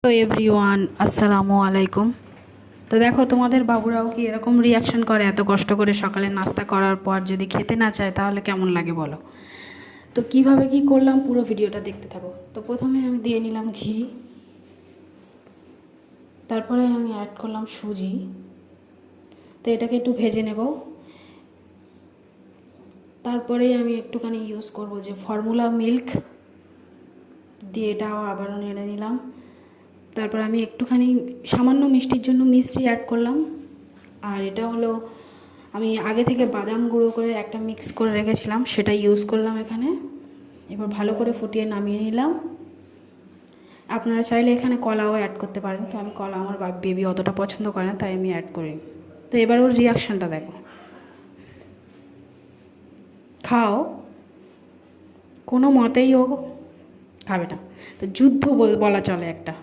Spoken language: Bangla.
তো এভরিওয়ান আসসালামু আলাইকুম। তো দেখো তোমাদের বাবুরাও কি এরকম রিয়াকশন করে? এত কষ্ট করে সকালে নাস্তা করার পর যদি খেতে না চায় তাহলে কেমন লাগে বলো? তো কিভাবে কি করলাম পুরো ভিডিওটা দেখতে থাকো। তো প্রথমে আমি দিয়ে নিলাম ঘি, তারপরে আমি অ্যাড করলাম সুজি। তো এটাকে একটু ভেজে নেব। তারপরে আমি একটুখানি ইউজ করব যে ফর্মুলা মিল্ক দিয়ে, এটাও আবারও নেড়ে নিলাম। তারপর আমি একটুখানি সামান্য মিষ্টির জন্য মিষ্টি অ্যাড করলাম। আর এটা হলো আমি আগে থেকে বাদাম গুঁড়ো করে একটা মিক্স করে রেখেছিলাম, সেটা ইউজ করলাম এখানে। এবার ভালো করে ফুটিয়ে নামিয়ে নিলাম। আপনারা চাইলে এখানে কলাও অ্যাড করতে পারেন, তো আমি কলা আমার বেবি অতটা পছন্দ করে না, তাই আমি অ্যাড করি। তো এবার ওর রিয়াকশানটা দেখো। খাও, কোনো মতেই ও খাবে না। তো যুদ্ধ বলা চলে একটা।